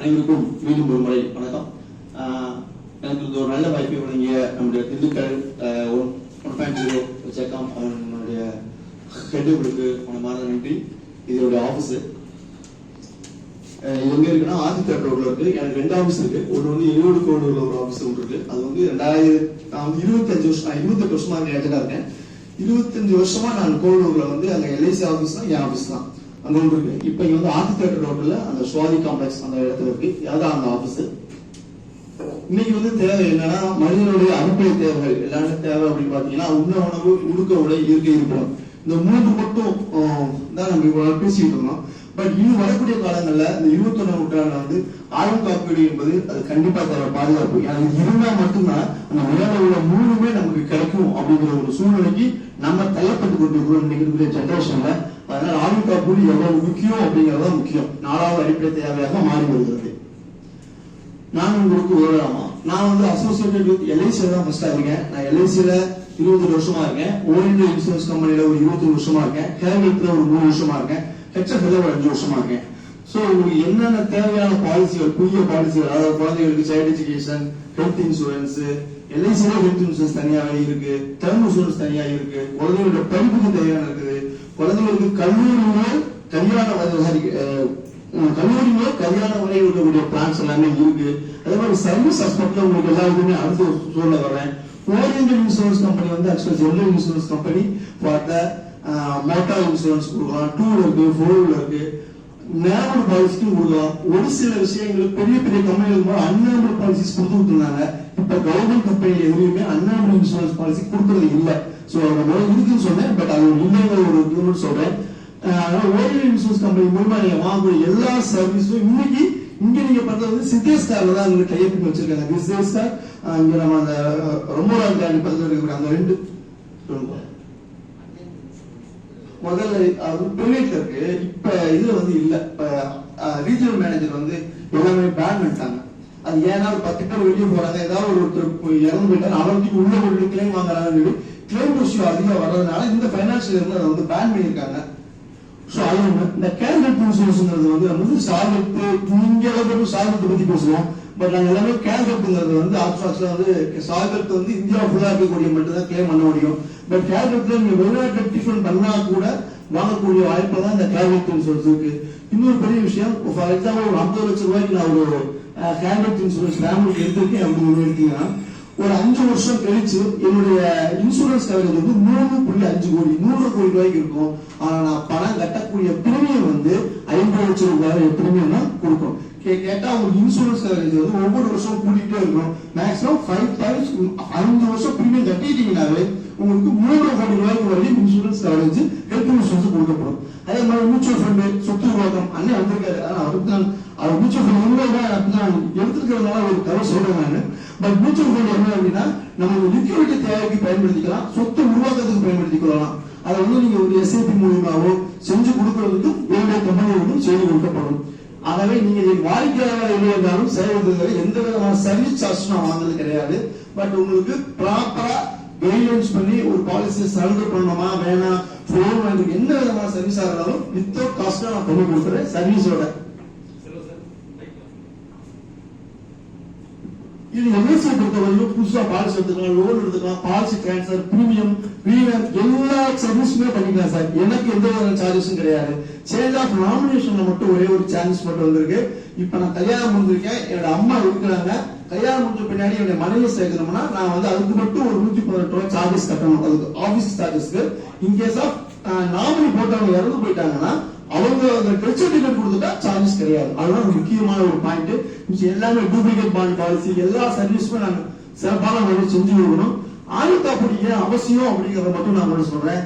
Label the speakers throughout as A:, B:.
A: அனைவருக்கும் மீண்டும் ஒரு முறை வணக்கம். எனக்கு ஒரு நல்ல வாய்ப்பை வழங்கிய நம்முடைய திண்டுக்கல் 1.0 செக்கம் அவனுடைய ஹெட்டுகளுக்கு மனமார்ந்த நன்றி. இதோட ஆஃபீஸ் இது எங்க இருக்குன்னா ஆதித்தர் ரோட்ல இருக்கு. எனக்கு 2 ஆஃபீஸ் இருக்கு. ஒன்று வந்து ஈரோடு கோடூர்ல ஒரு ஆஃபீஸ் ஒன்று இருக்கு. அது வந்து 28 வருஷமா அங்கே ஏஜெண்டா இருக்கேன். 25 வருஷமா நான் கோடூர்ல வந்து அங்க எல்ஐசி ஆஃபீஸ் தான், என் ஆஃபீஸ் தான் அங்க ஒன்று இருக்கு. இப்ப இங்க வந்து ஆதித்தர் ரோட்ல அந்த சுவாதி காம்ப்ளெக்ஸ் அந்த இடத்துல இருக்கு. அதான் அந்த ஆஃபீஸ். இன்னைக்கு வந்து தேவை என்னன்னா, மனிதனுடைய அடிப்படை தேவைகள் எல்லாமே தேவை அப்படின்னு பாத்தீங்கன்னா, உண்ண உணவு, உடுக்க உடை, இயற்கை இருப்பிடம், இந்த 3 மட்டும் தான் நம்ம இவ்வளவு பேசிட்டு இருந்தோம். பட் இன்னும் வரக்கூடிய காலங்கள்ல இந்த 21ஆம் நூற்றாண்டுல வந்து ஆயுள் காப்பீடு என்பது அது கண்டிப்பா தேவை, பாதுகாப்பு. எனக்கு இருந்தா மட்டும்தான் அந்த மேல உள்ள 3மே நமக்கு கிடைக்கும் அப்படிங்கிற ஒரு சூழ்நிலைக்கு நம்ம தள்ளப்பட்டு கொண்டிருக்கிறோம் இன்னைக்கு இருக்கிற ஜெனரேஷன்ல. அதனால ஆயுள் காப்பீடு எவ்வளவு முக்கியம் அப்படிங்கறத முக்கியம் 4வது அடிப்படை தேவையாக மாறி வருகிறது. நான் உங்களுக்கு உதவலாமா? நான் வந்து அசோசியேட்டட் வித் எல்ஐசியில தான் ஃபர்ஸ்டா இருக்கேன். நான் எல்ஐசியில 20 வருஷமா இருக்கேன். ஓரியன்ட் இன்சூரன்ஸ் கம்பெனில ஒரு 20 வருஷமா இருக்கேன். கேரளத்துல ஒரு 3 வருஷமா இருக்கேன். ஹெச்எஃப்ல ஒரு 5 வருஷமா இருக்கேன். சோ உங்களுக்கு என்னென்ன தேவையான பாலிசிகள், புதிய பாலிசிகள், அதாவது குழந்தைகளுக்கு சைல்ட் எஜுகேஷன், ஹெல்த் இன்சூரன்ஸ், எல்ஐசியில ஹெல்த் இன்சூரன்ஸ் தனியாவே இருக்கு, டேர்ம் இன்சூரன்ஸ் தனியா இருக்கு, குழந்தைகளோட படிப்புக்கு தேவையான இருக்குது, குழந்தைகளுக்கு கல்லூரியிலே கல்யாண வரை இருக்கக்கூடிய பிளான்ஸ் எல்லாமே இருக்கு. அதே மாதிரி சர்வீஸ் ஆஸ்பெக்ட்ல உங்களுக்கு எல்லாருக்குமே அடுத்து சொல்ல வரேன். ஓரியன்ட் இன்சூரன்ஸ் கம்பெனி வந்து ஆக்சுவலா general insurance company for the motor insurance கொடுக்கலாம், 2 இருக்கு, 4 இருக்கு, நேமல் பாலிசிக்கும் கொடுக்கலாம். ஒரு சில விஷயங்களுக்கு பெரிய பெரிய கம்பெனிகளுக்கு அன்னேபிள் பாலிசிஸ் கொடுத்துட்டு இருந்தாங்க. இப்ப கவர்மெண்ட் கம்பெனில எதுவுமே அன்னேபிள் இன்சூரன்ஸ் பாலிசி கொடுக்கறது இல்லை. சோ அது இருக்குன்னு சொன்னேன், பட் அது இல்லைங்கிற ஒரு இதுன்னு சொல்றேன். ஓரியன்ட் இன்சூரன்ஸ் கம்பெனி மூலமா நீங்க வாங்கக்கூடிய எல்லா சர்வீஸும் இன்னைக்கு இங்க நீங்க பண்றது வந்து சித்தேஸ்கார்ல தான் உங்களுக்கு கையெழுத்து வச்சிருக்காங்க. சித்தேஸ்கார் இங்க நம்ம அந்த ரொம்ப பக்கத்துல இருக்கக்கூடிய அந்த 2 முதல்ல பிரைவேட்ல இருக்கு. இப்ப இதுல வந்து இல்ல. இப்ப ரீஜனல் மேனேஜர் வந்து எல்லாமே பேன் பண்ணிட்டாங்க. அது ஏன்னா 10 பேர் வெளியே போறாங்க, ஏதாவது ஒருத்தர் இறந்து போயிட்டாரு, அவருக்கு உள்ள ஒரு கிளைம் வாங்குறாங்க. கிளைம் இஷ்யூ அதிகம் வர்றதுனால இந்த பைனான்சியல் இருந்து அதை வந்து பேன் பண்ணியிருக்காங்க. இந்த கேல்கட் இன்சூரன்ஸ்ங்கிறது வந்து சார்பத்து, நீங்க சார்பத்தை பத்தி பேசுவோம். பட் நாங்க எல்லாமே கேல்கட்ங்கிறது வந்து ஆக்சுவலா வந்து சார்பத்து வந்து இந்தியா ஃபுல்லா இருக்கக்கூடிய மட்டும் தான் கிளைம் பண்ண முடியும். பட் கேல்கட்ல நீங்க வெளிநாட்டு டிஃபன் பண்ணா கூட வாங்கக்கூடிய வாய்ப்பு தான் இந்த கேல்கட் இன்சூரன்ஸ் இருக்கு. இன்னொரு பெரிய விஷயம், ஃபார் எக்ஸாம்பிள் ஒரு 50 லட்சம் ரூபாய்க்கு நான் ஒரு கேல்கட் இன்சூரன்ஸ் ஃபேமிலிக்கு எடுத்திருக்கேன் அப்படின்னு எடுத்தீங்கன்னா, ஒரு 5 வருஷம் கழிச்சு என்னுடைய இன்சூரன்ஸ் கவரேஜ் வந்து 3.5 கோடி 100 கோடி ரூபாய்க்கு இருக்கும். ஆனா நான் பணம் கட்டக்கூடிய பிரீமியம் வந்து 50 லட்சம் ரூபாய் பிரீமியம் தான் கொடுக்கும். கேட்டா உங்களுக்கு இன்சூரன்ஸ் கவரேஜ் வந்து ஒவ்வொரு வருஷம் கூட்டிகிட்டே இருக்கும். மேக்ஸிமம் 5 டைம்ஸ் 5 வருஷம் பிரீமியம் கட்டிட்டீங்கன்னாவே உங்களுக்கு 3 கோடி ரூபாய்க்கு வரைக்கும் இன்சூரன்ஸ் கவரேஜ், ஹெல்த் இன்சூரன்ஸ் கொடுக்கப்படும். அதே மாதிரி மியூச்சுவல் ஃபண்ட், சொத்து உருவாக்கம் அண்ணன் வந்திருக்காரு. ஆனா அவருக்கு தான் அவர் மியூச்சுவல் ஃபண்ட் உண்மைதான் எடுத்துக்கிறதுனால ஒரு கதை சொல்றேன் நான். பட் மியூச்சுவல் ஃபண்ட் என்ன அப்படின்னா, நம்ம லிக்விடிட்டி தேவைக்கு பயன்படுத்திக்கலாம், சொத்து உருவாக்கத்துக்கு பயன்படுத்திக்கலாம். அதை வந்து நீங்க ஒரு எஸ்ஐபி மூலியமாவோ செஞ்சு கொடுக்கறதுக்கும் என்னுடைய கம்பெனிகளுக்கும் செய்து கொடுக்கப்படும். ஆகவே நீங்க வாடிக்கையாளர் இல்லை இருந்தாலும் செய்வதில்லை, எந்த விதமான சர்வீஸ் சார்ஜ் நான் வாங்குறது கிடையாது. பட் உங்களுக்கு ப்ராப்பரா கைட்லைன்ஸ் பண்ணி ஒரு பாலிசியை சரண்டர் பண்ணணுமா வேணாம், ஃபோன் வாங்கி எந்த விதமான சர்வீஸா இருந்தாலும் வித்தவுட் காஸ்டா நான் பண்ணி கொடுக்குறேன் சர்வீஸோட. இது எல்ஐசியை பொறுத்தவரைக்கும் புதுசா பாலிசி எடுத்துக்கலாம், லோன் எடுத்துக்கலாம், பாலிசி டிரான்ஸ்பர், பிரீமியம், எல்லா சர்வீஸுமே பண்ணிக்கலாம் சார். எனக்கு எந்த விதமான சார்ஜஸும் கிடையாது. சேஞ்ச் ஆஃப் நாமினேஷன்ல மட்டும் ஒரே ஒரு சார்ஜஸ் மட்டும் வந்திருக்கு. இப்ப நான் கல்யாணம் முடிஞ்சிருக்கேன், என்னோட அம்மா இருக்கிறாங்க. கல்யாணம் முடிஞ்ச பின்னாடி என்னுடைய மனைவி சேர்க்கணும்னா நான் வந்து அதுக்கு மட்டும் ஒரு 118 ரூபாய் சார்ஜஸ் கட்டணும், அதுக்கு ஆபீஸ் சார்ஜஸ்க்கு. இன்கேஸ் ஆஃப் நாமினி போட்டவங்க இறந்து போயிட்டாங்கன்னா அவங்க அந்த டெத் சர்டிபிகேட் கொடுத்துட்டா சார்ஜஸ் கிடையாது. அதுதான் முக்கியமான ஒரு பாயிண்ட். எல்லாமே டூப்ளிகேட் பாண்ட் பாலிசி எல்லா சர்வீஸுமே நாங்க சிறப்பான முறையில் செஞ்சு கொடுக்கணும். ஆயுள் காப்பீடு ஏன் அவசியம் அப்படிங்கறத மட்டும் நான் கூட சொல்றேன்.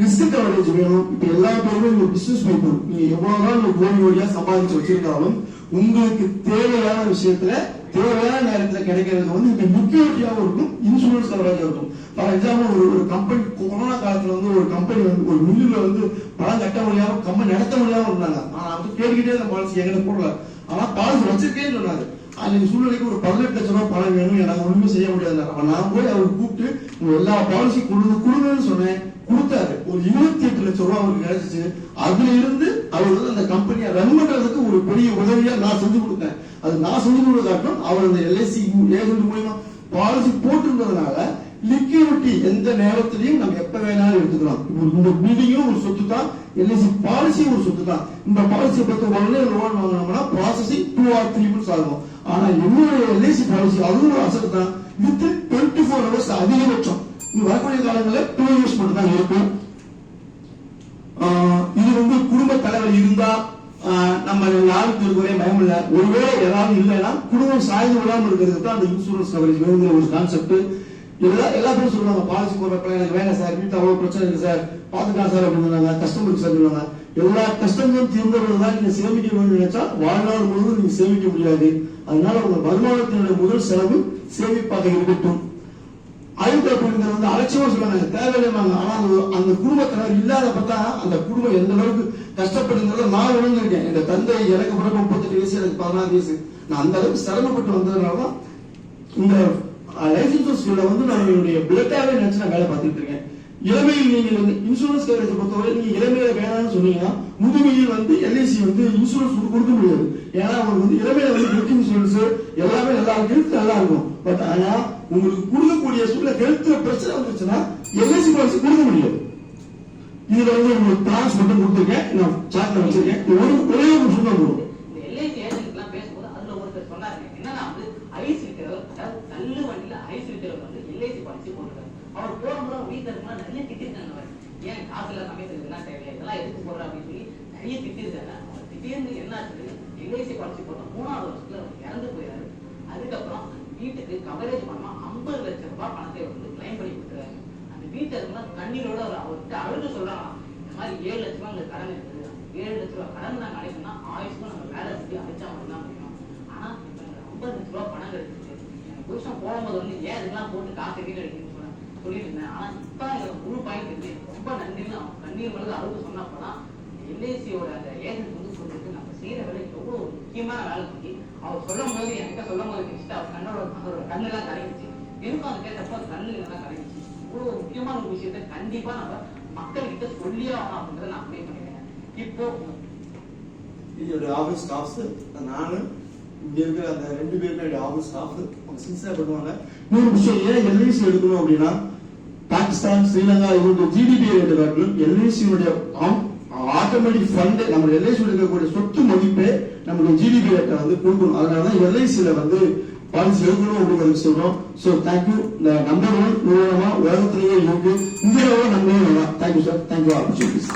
A: ரிஸ்க் கவரேஜ் வேணும். இப்ப எல்லா பேருமே நீங்க பிசினஸ் பீப்புள், நீங்க எவ்வளவுதான் கோடி கோடியா சம்பாதிச்சு வச்சிருந்தாலும் உங்களுக்கு தேவையான விஷயத்துல தேவையான நேரத்தில் கிடைக்கிறது வந்து இப்ப லிக்விடிட்டியாகவும் இருக்கும், இன்சூரன்ஸ் கவரேஜ் இருக்கும். ஃபார் எக்ஸாம்பிள் ஒரு கம்பெனி கொரோனா காலத்துல வந்து ஒரு கம்பெனி வந்து ஒரு மில்லுல வந்து பணம் கட்ட முடியாம கம்பெனி நடத்த முடியாம இருந்தாங்க. ஆனா வந்து கேட்டுக்கிட்டே அந்த பாலிசி எங்கிட்ட போடல, ஆனா பாலிசி வச்சிருக்கேன்னு சொன்னாரு. அன்னைக்கு சூழ்நிலைக்கு ஒரு 18 லட்சம் ரூபாய் பணம் வேணும், எனக்கு ஒண்ணுமே செய்ய முடியாது. நான் போய் அவர் கூப்பிட்டு எல்லா பாலிசி கொடுங்கன்னு சொன்னேன், கொடுத்தாரு. ஒரு 28 லட்சம் ரூபாய் அவருக்கு கிடைச்சிச்சு. அதுல இருந்து அவர் வந்து அந்த கம்பெனியை ரன் பண்றதுக்கு ஒரு பெரிய உதவியா நான் செஞ்சு கொடுத்தேன். அது நான் செஞ்சு கொடுக்காட்டும் அவர் அந்த எல்ஐசி ஏஜென்ட் மூலமா பாலிசி போட்டுன்றதுனால லிக்விடிட்டி எந்த நேரத்திலையும் நம்ம எப்ப வேணாலும் எடுத்துக்கலாம். இந்த பில்டிங்கும் ஒரு சொத்து தான், எல்ஐசி பாலிசியும் ஒரு சொத்து தான். இந்த பாலிசியை பத்தி உடனே லோன் வாங்கினோம்னா ப்ராசஸிங் 2 or 3 months ஆகும். ஆனா என்னுடைய எல்ஐசி பாலிசி அதுவும் ஒரு அசட் தான். வித் 24 hours அதிகபட்சம். இது வரக்கூடிய காலங்களில் 2 years மட்டும் தான் இருக்கும். இது வந்து குடும்ப தலைவர் இருந்தா நம்ம யாருக்கு இருக்கிறே பயம் இல்லை. ஒருவேளை ஏதாவது இல்லைன்னா குடும்பம் சாய்ந்து விடாமல் இருக்கிறது தான் அந்த இன்சூரன்ஸ் கவரேஜ் வேணுங்கிற ஒரு கான்செப்ட். எல்லா பேரும் சொல்லுவாங்க பாலிசி போடுறப்ப எனக்கு வேணாம் சார், வீட்டில் அவ்வளவு பிரச்சனை இருக்கு சார், பாத்துக்கலாம் சார் அப்படின்னு சொன்னாங்க. கஸ்டமருக்கு சார் சொல்லுவாங்க, எல்லா கஷ்டங்களும் தீர்ந்தவர்கள் நீங்க சேமிக்க வேண்டும் நினைச்சா வாழ்நாள் முழுவதும் நீங்க சேமிக்க முடியாது. அதனால உங்க வருமானத்தினுடைய முதல் செலவு சேமிப்பாக இருக்கட்டும். அழுத்தப்படுங்கிறது வந்து அலட்சியமா சொல்லுவாங்க, தேவையில்லைமாங்க. ஆனா அந்த குடும்பத்தினர் இல்லாத பார்த்தா அந்த குடும்பம் எந்த அளவுக்கு கஷ்டப்படுங்கிறத நான் உணர்ந்திருக்கேன். என் தந்தை எனக்கு பிறகு 38 வயசு, எனக்கு 16 வயசு. நான் அந்த அளவுக்கு சிரமப்பட்டு வந்ததுனாலதான் இந்த லைஃப் இன்சூரன்ஸ் ஃபீல்ட வந்து நான் என்னுடைய பிளட்டாவே நினைச்சு நான் வேலை பார்த்துட்டு இருக்கேன். இளமையில் நீங்க இன்சூரன்ஸ் கவரேஜ் பொறுத்தவரை நீங்க இளமையில வேணாம்னு சொன்னீங்கன்னா முதுமையில் வந்து எல்ஐசி வந்து இன்சூரன்ஸ் கொடுக்க முடியாது. ஏன்னா உங்களுக்கு வந்து இளமையில வந்து ஹெல்த் இன்சூரன்ஸ் எல்லாமே நல்லா ஹெல்த் நல்லா இருக்கும். பட் ஆனா உங்களுக்கு கொடுக்கக்கூடிய சூழ்நிலை ஹெல்த்ல பிரச்சனை வந்துச்சுன்னா எல்ஐசி பாலிசி கொடுக்க முடியாது. இதுல வந்து உங்களுக்கு பிளான்ஸ் மட்டும் கொடுத்துருக்கேன், நான் சார்ட்ல வச்சிருக்கேன். ஒரே ஒரு விஷயம் தான் போடும்.
B: எல்ஐசி ஏஜென்ட் எல்லாம் பேசும்போது அதுல ஒருத்தர் சொன்னாரு என்னன்னா வந்து ஐஸ் விற்கிறவர், அதாவது கல்லு வண்டியில ஐஸ் விற்கிறவர் வந்து எல்ஐசி பாலிசி போட்டுருக்காரு. அவர் போடும்போது வீட்டுல இருக்கும்போது நிறைய திட்டிருக்காங்க, ஏன் காசுல சமைக்கிறது இதெல்லாம் தேவையா, இதெல்லாம் எதுக்கு போடுற அப்படின்னு சொல்லி நிறைய திட்டிருக்காங்க. அவர் திடீர்னு என்ன ஆச்சு, எல்ஐசி பாலிசி போட்ட 3வது வருஷத்துல அவர் இறந்து போயிடாரு. அதுக்கப்புறம் வீட்டுக்கு கவரேஜ் பண்ணா 50 லட்சம் ரூபாய் பணத்தை வந்து கிளைம் பண்ணி கொடுக்குறாரு. அந்த வீட்டுல இருக்கும்போது கண்ணீரோட அவர்கிட்ட அழுது சொல்றாங்க, இந்த மாதிரி 7 லட்ச ரூபாய் உங்களுக்கு கடன் இருக்குது, 7 லட்ச ரூபாய் கடன் நாங்க அடைக்கணும்னா ஆயுஷ்க்கும் நாங்க வேலை செஞ்சு அடைச்சா மட்டும்தான் முடியும். ஆனா இப்ப எனக்கு 50 லட்ச ரூபாய் பணம் கிடைச்சிச்சு. எனக்கு புருஷன் போகும்போது வந்து ஏன் இதெல்லாம் போட்டு காசு வீட்டு அடிக்கணும்னு சொல்லியிருந்தேன். ஆனா இப்ப எனக்கு முழு பாயிண்ட் இருக்கு, ரொம்ப நன்றின்னு அவன் கண்ணீர் மனது அழுது சொன்னப்பதான் எல்ஐசியோட அந்த ஏஜென்ட் வந்து சொல்லிட்டு நம்ம செய்யற வேலை எவ்வளவு ஒரு முக்கியமான வேலை பண்ணி அவர் சொல்லும் போது என்கிட்ட சொல்லும் போது கிட்ட அவர் அவரோட கண்ணெல்லாம் கரைஞ்சிச்சு. எனக்கும் அது கேட்டப்போ அது கண்ணு எல்லாம் கரைஞ்சிச்சு. இவ்வளவு முக்கியமான ஒரு விஷயத்த கண்டிப்பா நம்ம மக்கள்கிட்ட சொல்லியே ஆகணும் அப்படின்றத நான் அப்ளை பண்ணிருக்கேன். இப்போ
A: என்னுடைய ஆபீஸ் ஸ்டாஃப்ஸ், நானு இங்க இருக்கிற அந்த 2 பேருமே ஆபீஸ் ஸ்டாஃப் அவங்க சின்சியரா பண்ணுவாங்க. இன்னொரு விஷயம், ஏன் எல்ஐசி எடுக்கணும் அப்படின்னா பாகிஸ்தான், ஸ்ரீலங்கா இவங்க ஜிடிபி ரேட் காட்டிலும் எல்ஐசியுடைய ஆட்டோமேட்டிக் ஃபண்ட் நம்ம எல்ஐசி இருக்கக்கூடிய சொத்து மதிப்பே நம்மளுடைய ஜிடிபி ரேட்டை வந்து கொடுக்கணும். அதனாலதான் எல்ஐசியில வந்து பாலிசி எடுக்கணும் அப்படிங்கிறது சொல்றோம். So thank you. இந்த நம்பர் 1 நிறுவனமா உலகத்திலேயே இருக்கு, இந்தியாவில் number 1. Thank you sir, thank you opportunities.